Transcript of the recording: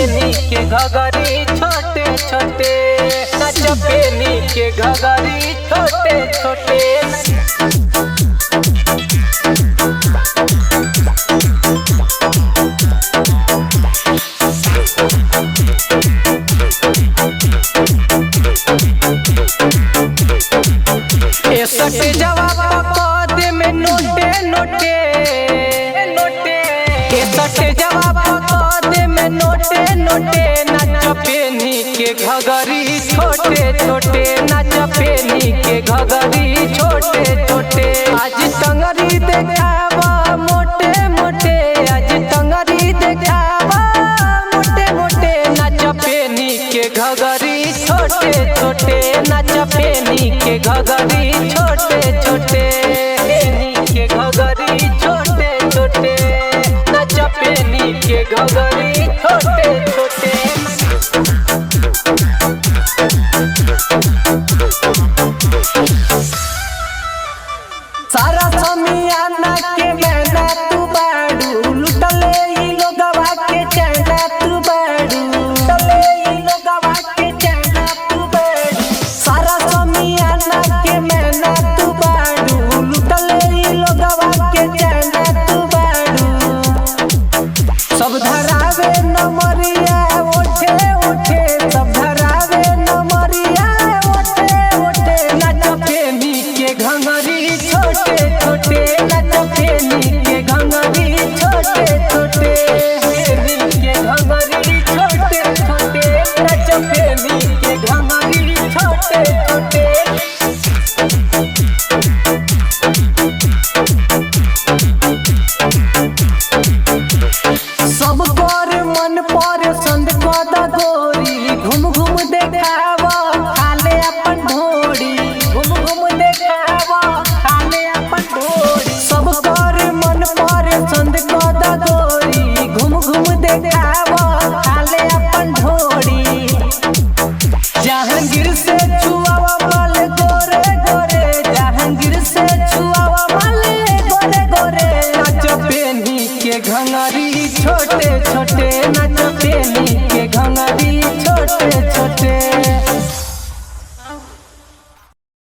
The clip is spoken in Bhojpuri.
पेनी के घगरी छोटे छोटे, नच पेनी के घगरी छोटे छोटे। सटे जवाब पकड़ में नोटे नोटे नोटे, सटे जवाब पकड़ में नोटे नोटे। नच पेनी के घगरी छोटे छोटे, नच पेनी के घगरी छोटे छोटे। आज टंगरी देखावा मोटे मोटे, आज टंगरी देखावा मोटे मोटे। नच पेनी के घगरी छोटे छोटे, नच पेनी के घगरी छोटे छोटे। पेनी के घगरी छोटे छोटे, नच पेनी के घगरी छोटे छोटे। सारा समियाना के मैना तू बाड़ू, लुटले ई लोगवा के चैना तू बाड़ू, लुटले ई लोगवा के चैना तू बाड़ू। सारा समियाना के मैना तू बाड़ू, लुटले ई लोगवा के चैना तू बाड़ू। सब धरावे नमरिया ओठे ओठे, सब धरावे नमरिया ओठे ओठे। नच पेनी के घंगरी छोटे छोटे, नच पेनी के घंगरी छोटे छोटे। पेनी के घंगरी छोटे छोटे, नच पेनी के घंगरी छोटे छोटे। सब कर मन पर संद कद गोरी, घूम घूम देखावा खाले अपन ढोड़ी, घूम घूम देखावा खाले अपन ढोड़ी। सब कर मन पर संद कद गोरी, घूम घूम देखावा